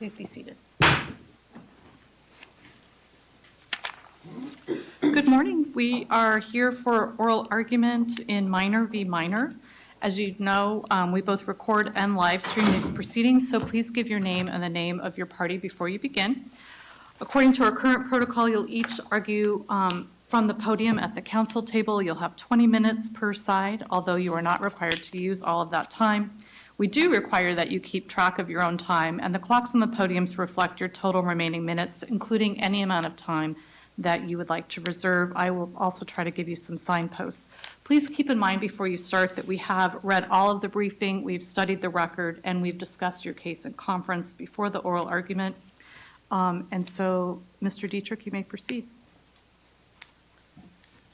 Please be seated. Good morning. We are here for oral argument in Minor v. Minor. As you know, we both record and live stream these proceedings, so please give your name and the name of your party before you begin. According to our current protocol, you'll each argue from the podium at the council table. You'll have 20 minutes per side, although you are not required to use all of that time. We do require that you keep track of your own time, and the clocks on the podiums reflect your total remaining minutes, including any amount of time that you would like to reserve. I will also try to give you some signposts. Please keep in mind before you start that we have read all of the briefing, we've studied the record, and we've discussed your case in conference before the oral argument. And so, Mr. Dietrich, you may proceed.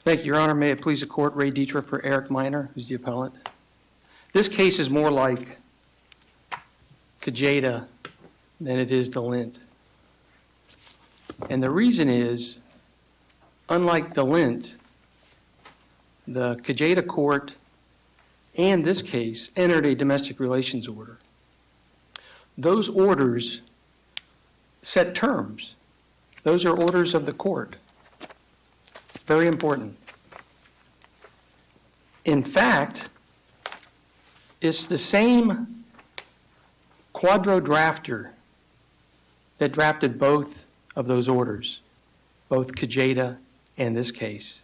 Thank you, Your Honor. May it please the court, Ray Dietrich for Eric Minor, who's the appellant. This case is more like Kajeda than it is DeLint. And the reason is, unlike DeLint, the Kajeda court and this case entered a domestic relations order. Those orders set terms. Those are orders of the court. Very important. In fact, it's the same quadro drafter that drafted both of those orders, both Kajeda and this case.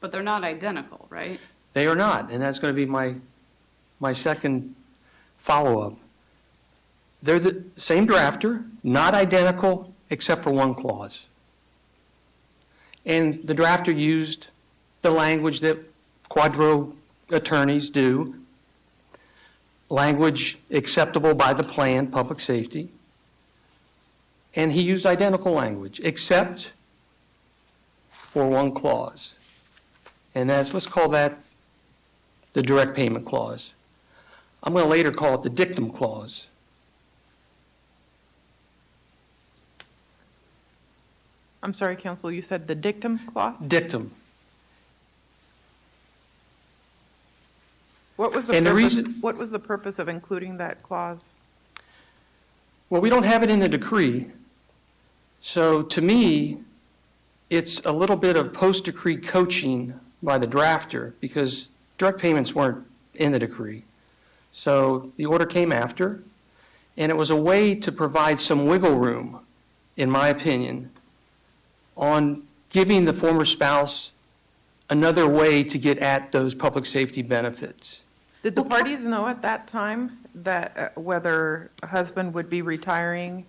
But they're not identical, right? They are not, and that's going to be my second follow-up. They're the same drafter, not identical except for one clause. And the drafter used the language that quadro attorneys do, language acceptable by the plan, public safety, and he used identical language except for one clause. And that's, let's call that the direct payment clause. I'm going to later call it the dictum clause. I'm sorry, counsel, you said the dictum clause? Dictum. What was the purpose of including that clause? Well, we don't have it in the decree. So to me, it's a little bit of post-decree coaching by the drafter because direct payments weren't in the decree. So the order came after, and it was a way to provide some wiggle room, in my opinion, on giving the former spouse another way to get at those public safety benefits. Did the parties know at that time that whether a husband would be retiring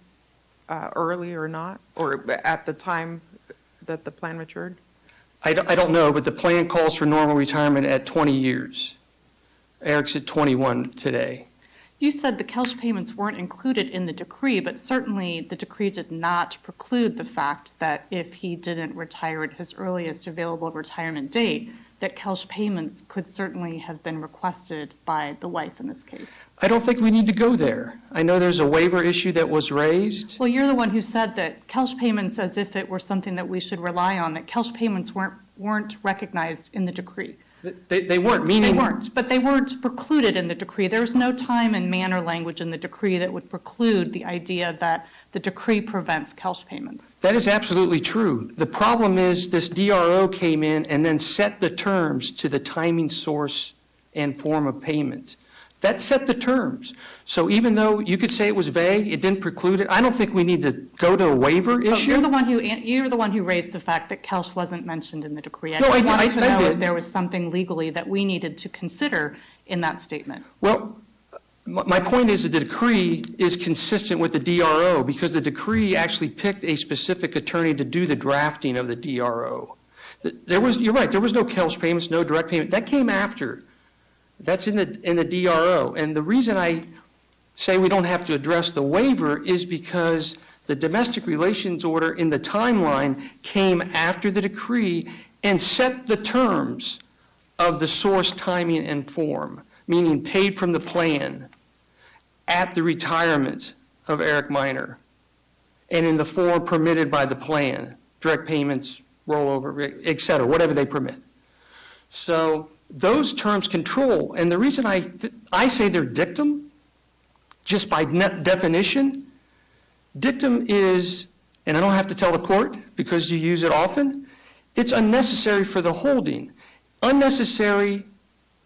early or not, or at the time that the plan matured? I don't know, but the plan calls for normal retirement at 20 years. Eric's at 21 today. You said the cash payments weren't included in the decree, but certainly the decree did not preclude the fact that if he didn't retire at his earliest available retirement date, that cash payments could certainly have been requested by the wife in this case. I don't think we need to go there. I know there's a waiver issue that was raised. Well, you're the one who said that cash payments, as if it were something that we should rely on, that cash payments weren't recognized in the decree. They weren't, meaning... They weren't, but they weren't precluded in the decree. There's no time and manner language in the decree that would preclude the idea that the decree prevents cash payments. That is absolutely true. The problem is this DRO came in and then set the terms to the timing, source, and form of payment. That set the terms. So even though you could say it was vague, it didn't preclude it. I don't think we need to go to a waiver issue. You're the one who raised the fact that CALSH wasn't mentioned in the decree. I did. wanted to know if there was something legally that we needed to consider in that statement. Well, my point is that the decree is consistent with the DRO because the decree actually picked a specific attorney to do the drafting of the DRO. You're right, there was no CALSH payments, no direct payment. That came after. That's in the DRO. And the reason I say we don't have to address the waiver is because the domestic relations order in the timeline came after the decree and set the terms of the source, timing, and form, meaning paid from the plan at the retirement of Eric Minor and in the form permitted by the plan, direct payments, rollover, et cetera, whatever they permit. So those terms control, and the reason I say they're dictum, just by definition, Dictum is, and I don't have to tell the court because you use it often, it's unnecessary for the holding. Unnecessary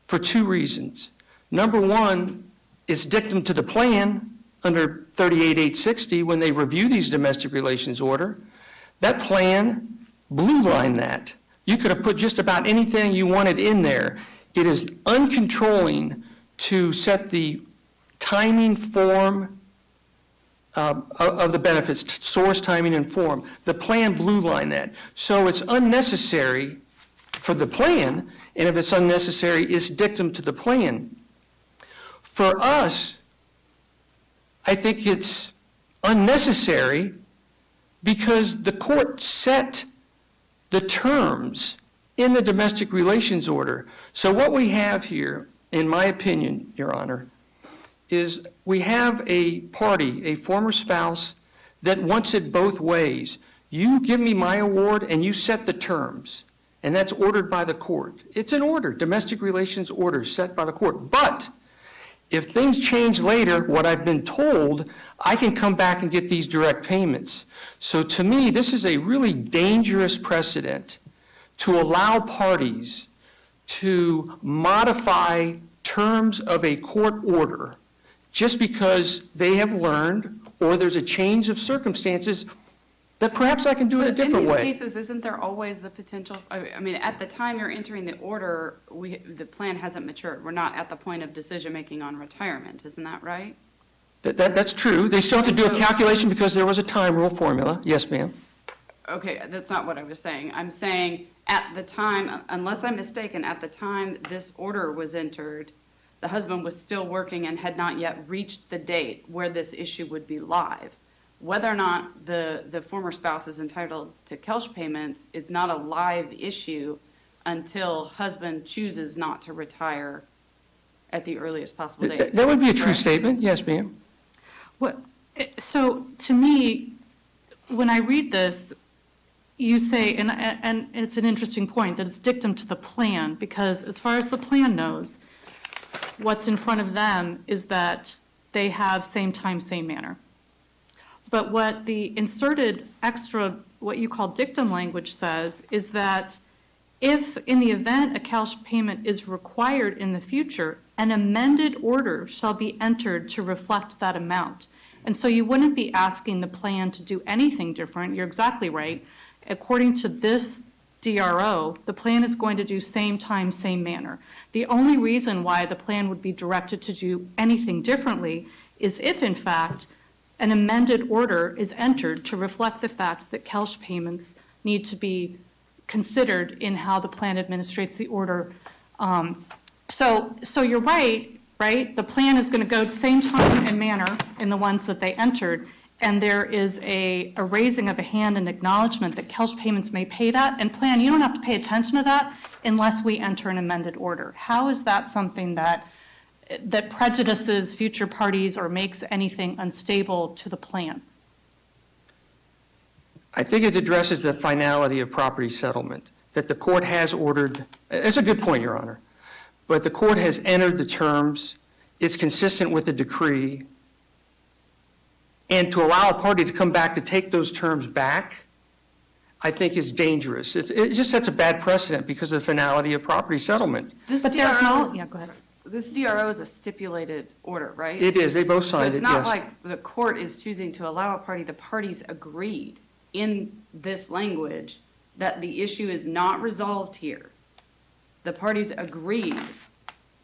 for two reasons. Number one, it's dictum to the plan under 38860 when they review these domestic relations order. That plan blue line that. You could have put just about anything you wanted in there. It is uncontrolling to set the timing, form of the benefits, source, timing, and form. The plan blue line that. So it's unnecessary for the plan, and if it's unnecessary, it's dictum to the plan. For us, I think it's unnecessary because the court set the terms in the domestic relations order. So what we have here, in my opinion, Your Honor, is we have a party, a former spouse, that wants it both ways. You give me my award and you set the terms, and that's ordered by the court. It's an order, domestic relations order set by the court. But if things change later, what I've been told, I can come back and get these direct payments. So to me, this is a really dangerous precedent to allow parties to modify terms of a court order just because they have learned or there's a change of circumstances that perhaps I can do it a different way. In these cases, isn't there always the potential? I mean, at the time you're entering the order, the plan hasn't matured. We're not at the point of decision-making on retirement. Isn't that right? That's true. They still have to do a calculation because there was a time rule formula. Yes, ma'am. Okay, that's not what I was saying. I'm saying at the time, unless I'm mistaken, at the time this order was entered, the husband was still working and had not yet reached the date where this issue would be live. Whether or not the former spouse is entitled to Kelch payments is not a live issue until husband chooses not to retire at the earliest possible date. That would be a true statement. Yes, ma'am. So to me, when I read this, you say, and it's an interesting point, that it's dictum to the plan, because as far as the plan knows, what's in front of them is that they have same time, same manner. But what the inserted extra, what you call dictum language says, is that if in the event a Kelch payment is required in the future, an amended order shall be entered to reflect that amount. And so you wouldn't be asking the plan to do anything different. You're exactly right. According to this DRO, the plan is going to do same time, same manner. The only reason why the plan would be directed to do anything differently is if, in fact, an amended order is entered to reflect the fact that Kelch payments need to be considered in how the plan administrates the order. So you're right? The plan is going to go the same time and manner in the ones that they entered, and there is a raising of a hand and acknowledgement that Kelch payments may pay that, and plan, you don't have to pay attention to that unless we enter an amended order. How is that something that prejudices future parties or makes anything unstable to the plan? I think it addresses the finality of property settlement, that the court has ordered. It's a good point, Your Honor. But the court has entered the terms. It's consistent with the decree. And to allow a party to come back to take those terms back, I think is dangerous. It just sets a bad precedent because of the finality of property settlement. But go ahead. This DRO is a stipulated order, right? It is. They both signed it, So it's not yes. like the court is choosing to allow a party. The parties agreed in this language that the issue is not resolved here. The parties agreed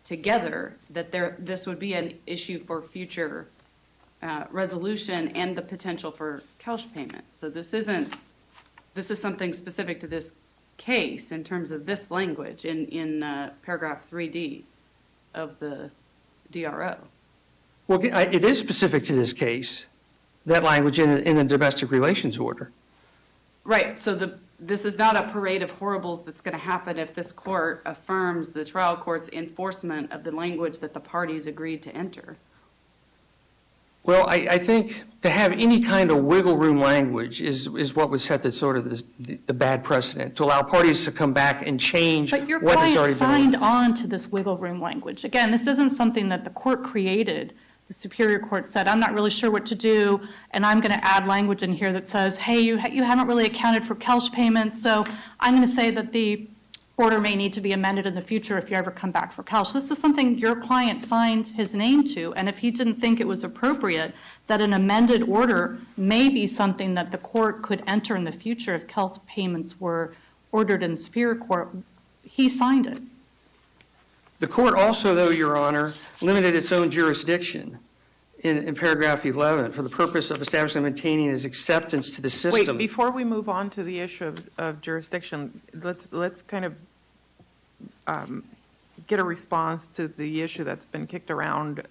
together that this would be an issue for future resolution and the potential for Kelch payment. So this is something specific to this case in terms of this language in paragraph 3D of the DRO. Well, it is specific to this case, that language in the domestic relations order. Right. So this is not a parade of horribles that's going to happen if this court affirms the trial court's enforcement of the language that the parties agreed to enter. Well, I think to have any kind of wiggle room language is what would set the bad precedent, to allow parties to come back and change But your what has client already been signed on to this wiggle room language. Again, this isn't something that the court created the Superior Court said, I'm not really sure what to do, and I'm going to add language in here that says, hey, you haven't really accounted for Kelch payments, so I'm going to say that the order may need to be amended in the future if you ever come back for Kelch. This is something your client signed his name to, and if he didn't think it was appropriate, that an amended order may be something that the court could enter in the future if Kelch payments were ordered in the Superior Court, he signed it. The court also, though, Your Honor, limited its own jurisdiction in paragraph 11 for the purpose of establishing and maintaining his acceptance to the system. Wait, before we move on to the issue of jurisdiction, let's kind of get a response to the issue that's been kicked around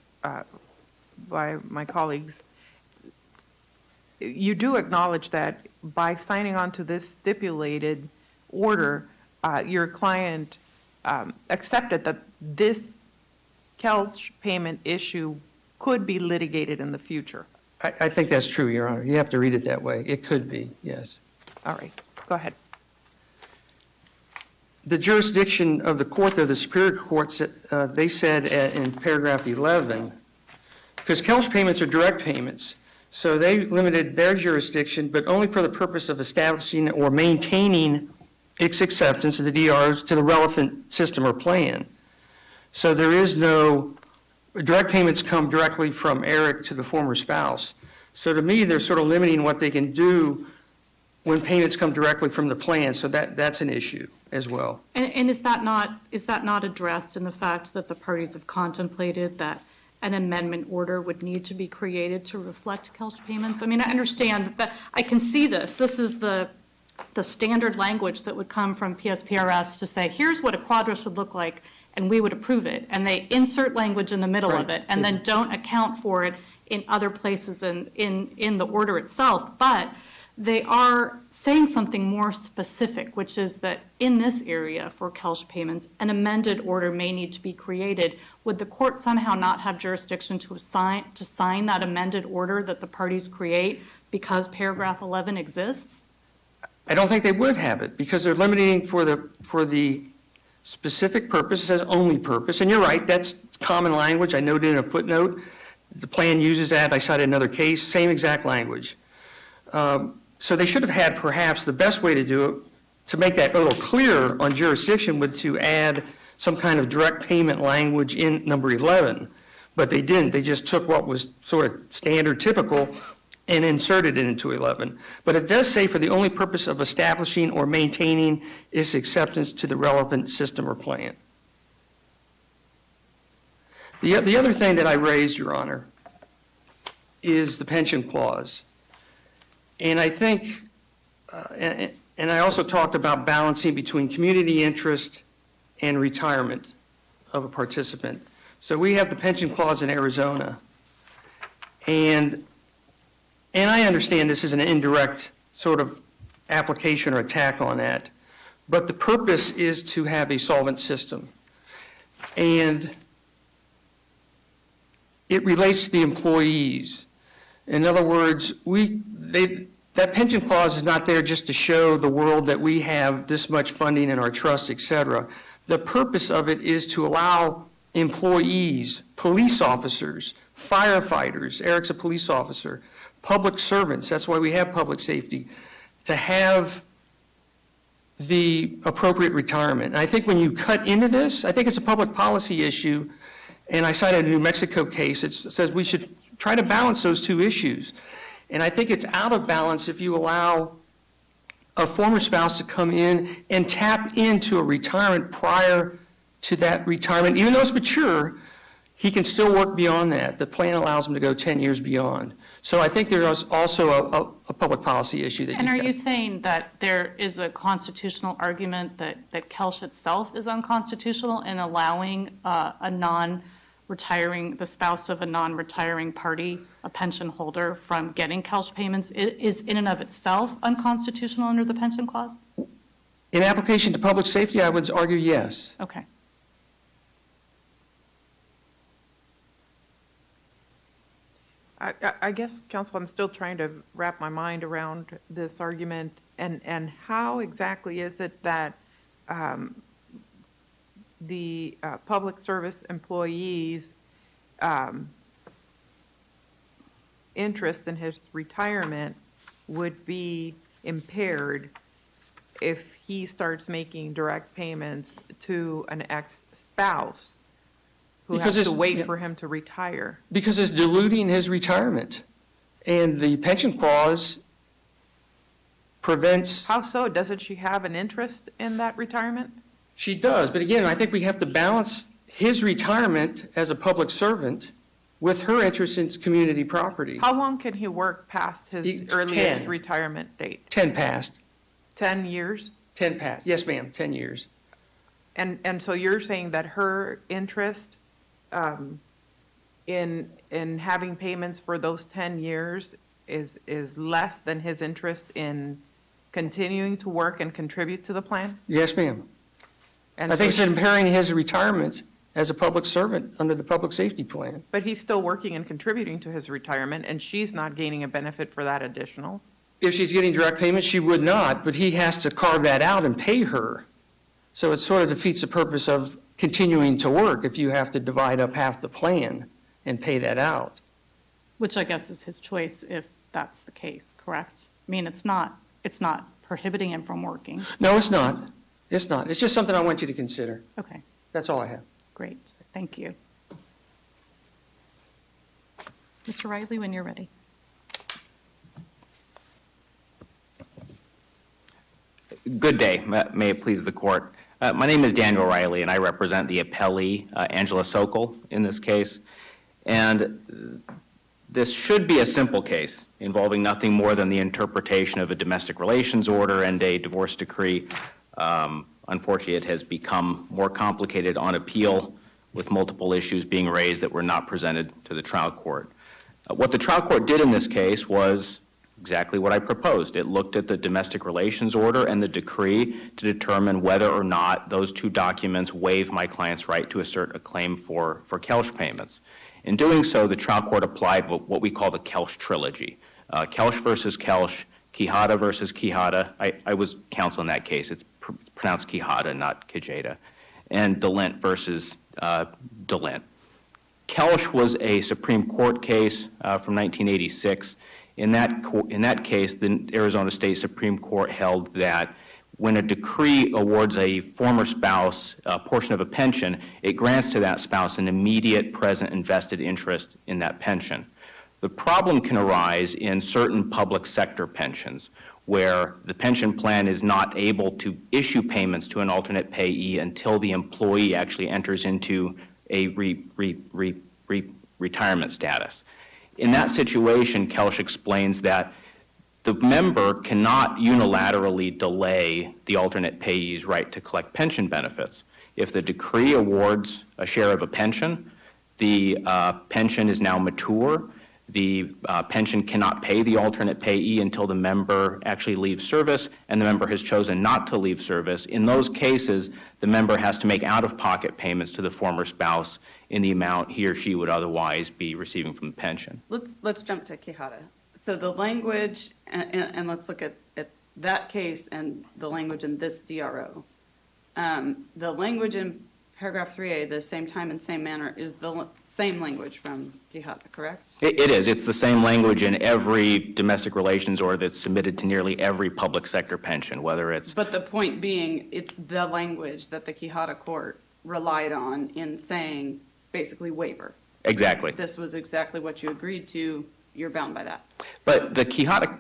by my colleagues. You do acknowledge that by signing on to this stipulated order, your client accepted that this Kelch payment issue could be litigated in the future. I think that's true, Your Honor. You have to read it that way. It could be, yes. All right, go ahead. The jurisdiction of the court, though, the Superior Court, they said in paragraph 11, because Kelch payments are direct payments, so they limited their jurisdiction, but only for the purpose of establishing or maintaining its acceptance of the DRs to the relevant system or plan. So there is no, direct payments come directly from Eric to the former spouse. So to me, they're sort of limiting what they can do when payments come directly from the plan, so that's an issue as well. And is that not addressed in the fact that the parties have contemplated that an amendment order would need to be created to reflect Kelch payments? I mean, I understand that, I can see this. This is the standard language that would come from PSPRS to say, here's what a quadro should look like, and we would approve it. And they insert language in the middle of it, and then don't account for it in other places in the order itself. But they are saying something more specific, which is that in this area for Kelch payments, an amended order may need to be created. Would the court somehow not have jurisdiction to sign that amended order that the parties create because paragraph 11 exists? I don't think they would have it, because they're limiting for the specific purpose. It says only purpose, and you're right, that's common language. I noted in a footnote. The plan uses that. I cited another case, same exact language. So they should have had perhaps the best way to do it, to make that a little clearer on jurisdiction, would to add some kind of direct payment language in number 11. But they didn't. They just took what was sort of standard, typical, and inserted it into 11. But it does say for the only purpose of establishing or maintaining its acceptance to the relevant system or plan. The other thing that I raised, Your Honor, is the pension clause. And I think, and I also talked about balancing between community interest and retirement of a participant. So we have the pension clause in Arizona. And I understand this is an indirect sort of application or attack on that. But the purpose is to have a solvent system. And it relates to the employees. In other words, that pension clause is not there just to show the world that we have this much funding in our trust, et cetera. The purpose of it is to allow employees, police officers, firefighters, Eric's a police officer, public servants, that's why we have public safety, to have the appropriate retirement. And I think when you cut into this, I think it's a public policy issue, and I cited a New Mexico case. It says we should try to balance those two issues. And I think it's out of balance if you allow a former spouse to come in and tap into a retirement prior to that retirement. Even though it's mature, he can still work beyond that. The plan allows him to go 10 years beyond. So I think there is also a public policy issue that. And are you saying that there is a constitutional argument that Kelch itself is unconstitutional in allowing the spouse of a non-retiring party, a pension holder, from getting Kelch payments is in and of itself unconstitutional under the pension clause? In application to public safety, I would argue yes. Okay. I guess, counsel, I'm still trying to wrap my mind around this argument, and how exactly is it that the public service employees interest in his retirement would be impaired if he starts making direct payments to an ex-spouse who Because has to it's- wait yeah. for him to retire. Because it's diluting his retirement. And the pension clause prevents, How so? Doesn't she have an interest in that retirement? she does, but again, I think we have to balance his retirement as a public servant with her interest in community property. How long can he work past his He- earliest 10. retirement date? 10 passed, 10 years? 10 passed, yes ma'am, 10 years. And so you're saying that her interest in having payments for those 10 years is less than his interest in continuing to work and contribute to the plan? Yes ma'am. And I think it's so, impairing his retirement as a public servant under the public safety plan. but he's still working and contributing to his retirement, and she's not gaining a benefit for that additional. If she's getting direct payments, she would not, but he has to carve that out and pay her. So it sort of defeats the purpose of continuing to work if you have to divide up half the plan and pay that out. Which I guess is his choice if that's the case, correct? I mean, it's not prohibiting him from working. No, it's not. It's not. It's just something I want you to consider. Okay, That's all I have. great, thank you. Mr. Riley, when you're ready. Good day. May it please the court. My name is Daniel Riley, and I represent the appellee, Angela Sokol, in this case. And this should be a simple case involving nothing more than the interpretation of a domestic relations order and a divorce decree. Unfortunately, it has become more complicated on appeal with multiple issues being raised that were not presented to the trial court. What the trial court did in this case was exactly what I proposed. It looked at the domestic relations order and the decree to determine whether or not those two documents waive my client's right to assert a claim for Kelsch payments. In doing so, the trial court applied what we call the Kelsch trilogy. Kelsch versus Kelsch, Quijada versus Quijada. I was counsel in that case. It's pronounced Quijada, not Quijada. And Dalent versus Dalent. Kelsch was a Supreme Court case from 1986. In that case, the Arizona State Supreme Court held that when a decree awards a former spouse a portion of a pension, it grants to that spouse an immediate, present, and vested interest in that pension. The problem can arise in certain public sector pensions where the pension plan is not able to issue payments to an alternate payee until the employee actually enters into a retirement status. In that situation, Kelsch explains that the member cannot unilaterally delay the alternate payee's right to collect pension benefits. If the decree awards a share of a pension, the pension is now mature. The pension cannot pay the alternate payee until the member actually leaves service, and the member has chosen not to leave service. In those cases, the member has to make out-of-pocket payments to the former spouse in the amount he or she would otherwise be receiving from the pension. Let's jump to Quijada. So the language, and let's look at that case and the language in this DRO. The language in paragraph 3A, the same time and same manner, is the same language from Quijada, correct? It is. It's the same language in every domestic relations order that's submitted to nearly every public sector pension, whether it's... But the point being, it's the language that the Quijada court relied on in saying basically waiver. Exactly. This was exactly what you agreed to. You're bound by that. But the Quijada,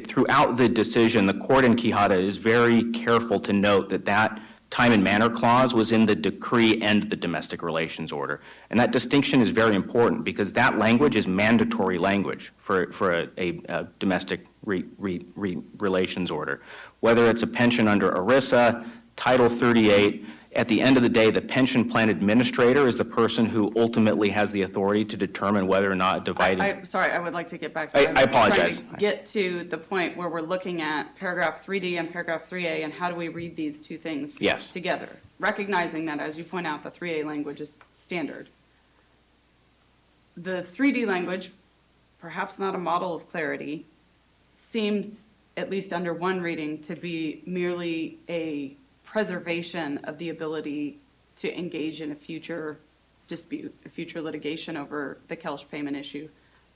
throughout the decision, the court in Quijada is very careful to note that time and manner clause was in the decree and the domestic relations order. And that distinction is very important because that language is mandatory language for a domestic relations order. Whether it's a pension under ERISA, Title 38, at the end of the day, the pension plan administrator is the person who ultimately has the authority to determine whether or not dividing... Sorry, I would like to get back to that. I apologize. Trying to get to the point where we're looking at paragraph 3D and paragraph 3A and how do we read these two things together, recognizing that, as you point out, the 3A language is standard. The 3D language, perhaps not a model of clarity, seems, at least under one reading, to be merely a preservation of the ability to engage in a future dispute, a future litigation over the Kelsch payment issue.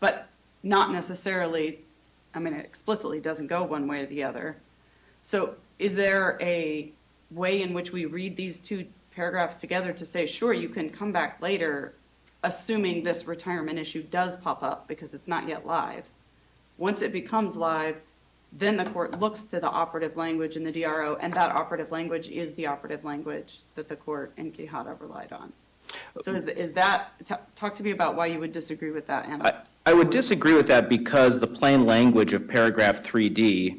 but not necessarily, I mean, it explicitly doesn't go one way or the other. So is there a way in which we read these two paragraphs together to say, sure, you can come back later, assuming this retirement issue does pop up because it's not yet live. Once it becomes live, then the court looks to the operative language in the DRO, and that operative language is the operative language that the court in Quijada relied on. So is that, talk to me about why you would disagree with that, Anna. I would disagree with that because the plain language of paragraph 3D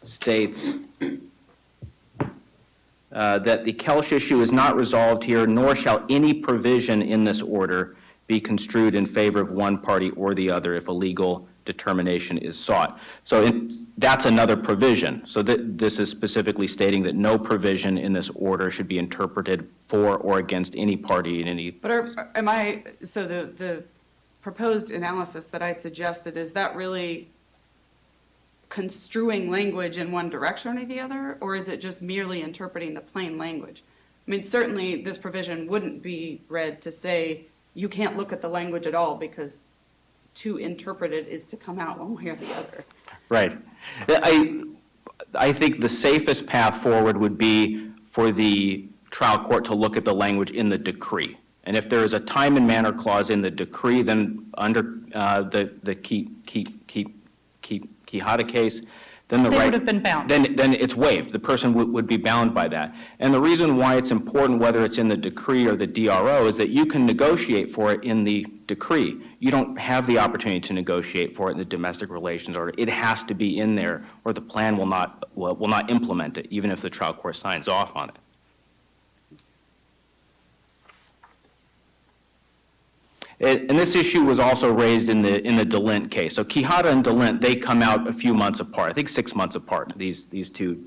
states that the Kelch issue is not resolved here, nor shall any provision in this order be construed in favor of one party or the other if a legal determination is sought. So that's another provision. So this is specifically stating that no provision in this order should be interpreted for or against any party in any. But so the proposed analysis that I suggested, is that really construing language in one direction or the other, or is it just merely interpreting the plain language? I mean, certainly this provision wouldn't be read to say you can't look at the language at all because to interpret it is to come out one way or the other. Right. I think the safest path forward would be for the trial court to look at the language in the decree. And if there is a time and manner clause in the decree, then under the Quijada case, then They would have been bound. Then it's waived. The person would be bound by that. And the reason why it's important, whether it's in the decree or the DRO, is that you can negotiate for it in the decree. You don't have the opportunity to negotiate for it in the domestic relations order. It has to be in there, or the plan will not implement it, even if the trial court signs off on it. And this issue was also raised in the DeLint case. So Quijada and DeLint, they come out a few months apart. I think 6 months apart. These two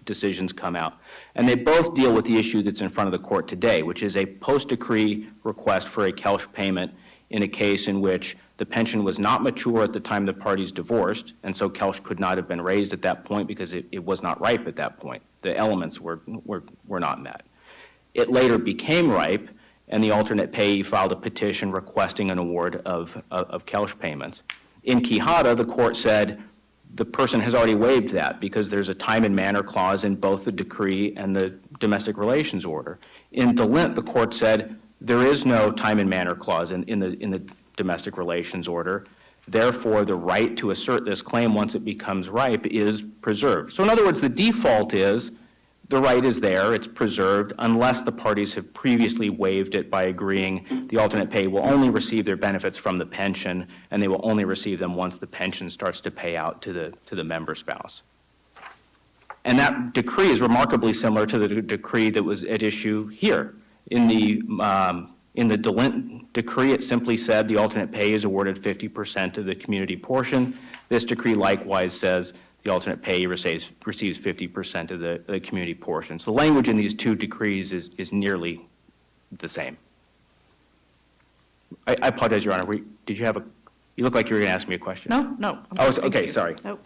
decisions come out, and they both deal with the issue that's in front of the court today, which is a post-decree request for a Kelch payment in a case in which the pension was not mature at the time the parties divorced, and so Kelch could not have been raised at that point because it was not ripe at that point. The elements were not met. It later became ripe, and the alternate payee filed a petition requesting an award of Kelch payments. In Quijada, the court said the person has already waived that because there's a time and manner clause in both the decree and the domestic relations order. In DeLint, the court said there is no time and manner clause in the domestic relations order. Therefore, the right to assert this claim once it becomes ripe is preserved. So in other words, the default is the right is there, it's preserved, unless the parties have previously waived it by agreeing the alternate payee will only receive their benefits from the pension, and they will only receive them once the pension starts to pay out to the member spouse. And that decree is remarkably similar to the decree that was at issue here. In the DeLint decree, it simply said the alternate payee is awarded 50% of the community portion. This decree likewise says the alternate payee receives 50% of the community portion. So the language in these two decrees is nearly the same. I apologize, Your Honor. Did you have you look like you were going to ask me a question. No. Oh, okay, sorry. Nope.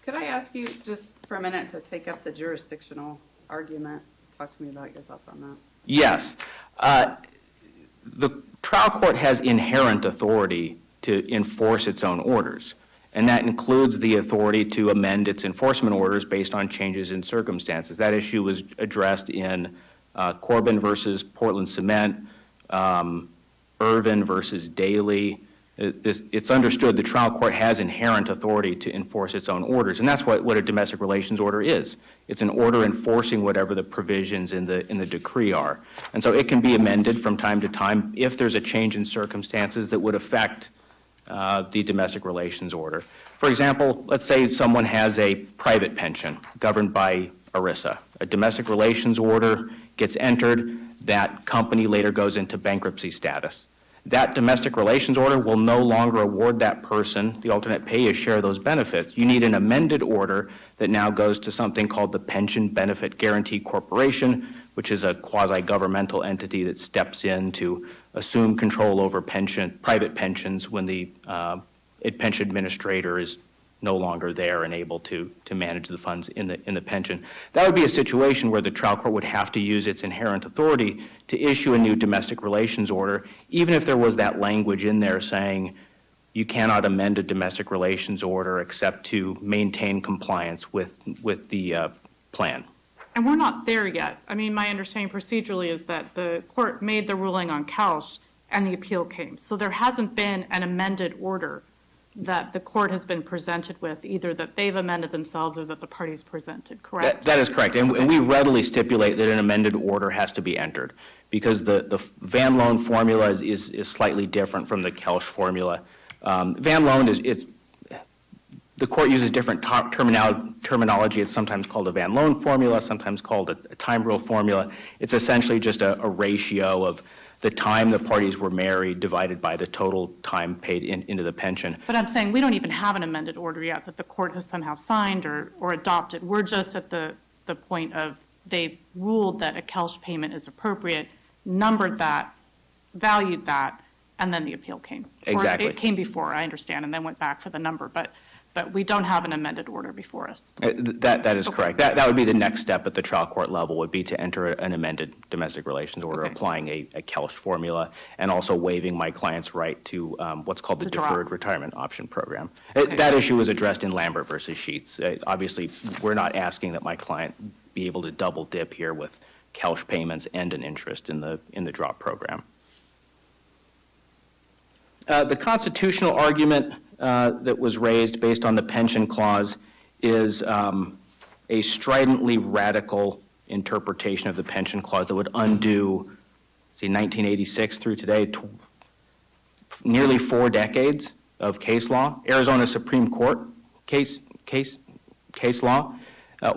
Could I ask you just for a minute to take up the jurisdictional argument? Talk to me about your thoughts on that. Yes. The trial court has inherent authority to enforce its own orders, and that includes the authority to amend its enforcement orders based on changes in circumstances. That issue was addressed in Corbin versus Portland Cement, Irvin versus Daly. It's understood the trial court has inherent authority to enforce its own orders, and that's what a domestic relations order is. It's an order enforcing whatever the provisions in the decree are. And so it can be amended from time to time if there's a change in circumstances that would affect the domestic relations order. For example, let's say someone has a private pension governed by ERISA. A domestic relations order gets entered, that company later goes into bankruptcy status. That domestic relations order will no longer award that person, the alternate payee, a share of those benefits. You need an amended order that now goes to something called the Pension Benefit Guarantee Corporation, which is a quasi-governmental entity that steps in to assume control over private pensions when the pension administrator is no longer there and able to manage the funds in the pension. That would be a situation where the trial court would have to use its inherent authority to issue a new domestic relations order, even if there was that language in there saying you cannot amend a domestic relations order except to maintain compliance with the plan. And we're not there yet. I mean, my understanding procedurally is that the court made the ruling on Couch and the appeal came. So there hasn't been an amended order that the court has been presented with, either that they've amended themselves or that the parties presented, correct? That is correct. And we readily stipulate that an amended order has to be entered because the Van Loan formula is slightly different from the Kelsch formula. Van Loan is the court uses different terminology. It's sometimes called a Van Loan formula, sometimes called a time rule formula. It's essentially just a ratio of the time the parties were married divided by the total time paid into the pension. But I'm saying we don't even have an amended order yet that the court has somehow signed or adopted. We're just at the point of they've ruled that a Kelsch payment is appropriate, numbered that, valued that, and then the appeal came. Exactly. Or it came before, I understand, and then went back for the number. But we don't have an amended order before us. That is correct. That would be the next step at the trial court level, would be to enter an amended domestic relations order, applying a Kelsch formula, and also waiving my client's right to what's called the Deferred Retirement Option Program. That issue was addressed in Lambert versus Sheets. Obviously, we're not asking that my client be able to double dip here with Kelsch payments and an interest in the drop program. The constitutional argument that was raised based on the pension clause is a stridently radical interpretation of the pension clause that would undo, say, 1986 through today, nearly 4 decades of case law, Arizona Supreme Court case law.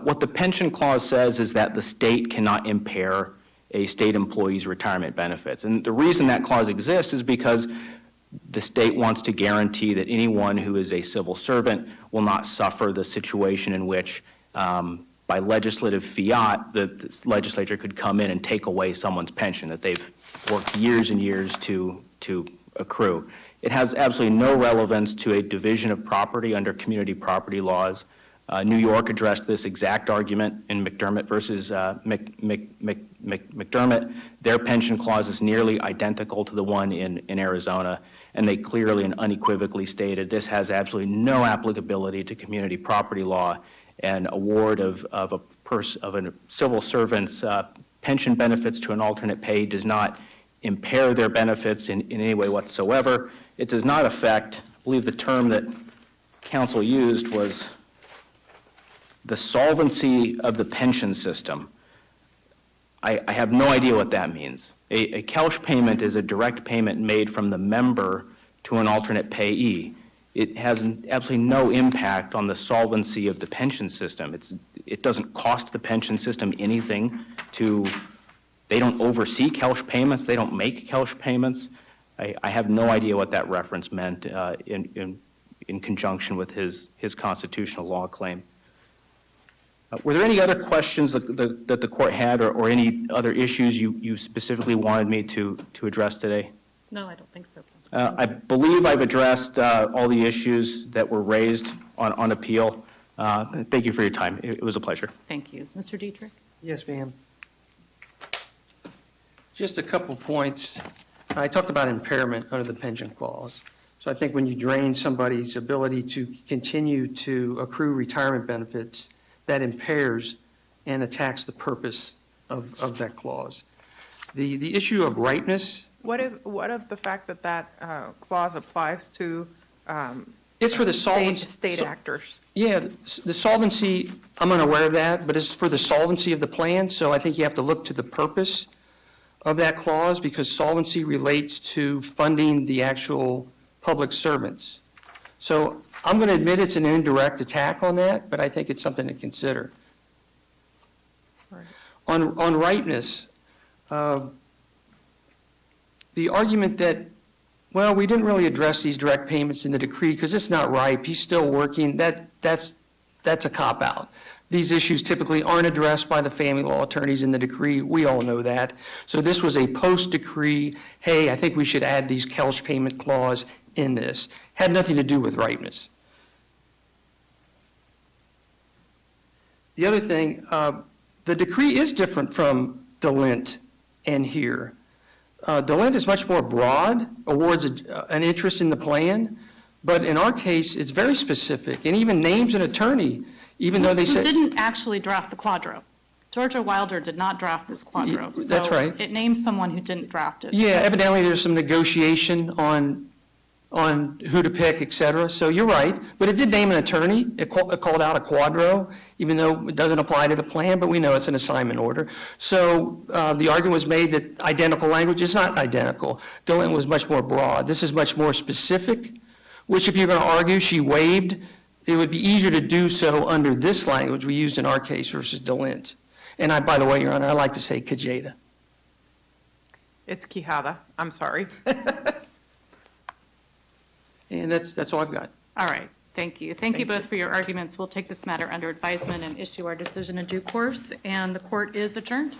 What the pension clause says is that the state cannot impair a state employee's retirement benefits. And the reason that clause exists is because the state wants to guarantee that anyone who is a civil servant will not suffer the situation in which, by legislative fiat, the legislature could come in and take away someone's pension that they've worked years and years to accrue. It has absolutely no relevance to a division of property under community property laws. New York addressed this exact argument in McDermott versus McDermott. Their pension clause is nearly identical to the one in Arizona, and they clearly and unequivocally stated this has absolutely no applicability to community property law, and award of a civil servant's pension benefits to an alternate pay does not impair their benefits in any way whatsoever. It does not affect, I believe the term that counsel used was the solvency of the pension system. I have no idea what that means. A Kelsch payment is a direct payment made from the member to an alternate payee. It has absolutely no impact on the solvency of the pension system. It doesn't cost the pension system anything they don't oversee Kelsch payments, they don't make Kelsch payments. I have no idea what that reference meant in conjunction with his constitutional law claim. Were there any other questions that the court had or any other issues you specifically wanted me to address today? No, I don't think so. I believe I've addressed all the issues that were raised on appeal. Thank you for your time. It was a pleasure. Thank you. Mr. Dietrich? Yes, ma'am. Just a couple points. I talked about impairment under the pension clause. So I think when you drain somebody's ability to continue to accrue retirement benefits, that impairs and attacks the purpose of that clause. The issue of ripeness. What if the fact that clause applies to it's for the solvency state actors? Yeah, the solvency, I'm unaware of that, but it's for the solvency of the plan. So I think you have to look to the purpose of that clause because solvency relates to funding the actual public servants. So I'm going to admit it's an indirect attack on that, but I think it's something to consider. Right. On ripeness, the argument that, well, we didn't really address these direct payments in the decree because it's not ripe, he's still working, that's a cop-out. These issues typically aren't addressed by the family law attorneys in the decree. We all know that. So this was a post-decree, hey, I think we should add these Kelsch payment clause in this. Had nothing to do with ripeness. The other thing, the decree is different from Delint and here. Delint is much more broad, awards an interest in the plan, but in our case, it's very specific, and even names an attorney, even though they Who said... didn't actually draft the quadro. Georgia Wilder did not draft this quadro. That's right. So it names someone who didn't draft it. Yeah, evidently there's some negotiation on who to pick, et cetera. So you're right, but it did name an attorney. It called out a quadro, even though it doesn't apply to the plan, but we know it's an assignment order. So the argument was made that identical language is not identical. Delint was much more broad. This is much more specific, which if you're going to argue she waived, it would be easier to do so under this language we used in our case versus Delint. And by the way, Your Honor, I like to say Quijada. It's Quijada, I'm sorry. And that's all I've got. All right, thank you. Thank you both for your arguments. We'll take this matter under advisement and issue our decision in due course, and the court is adjourned.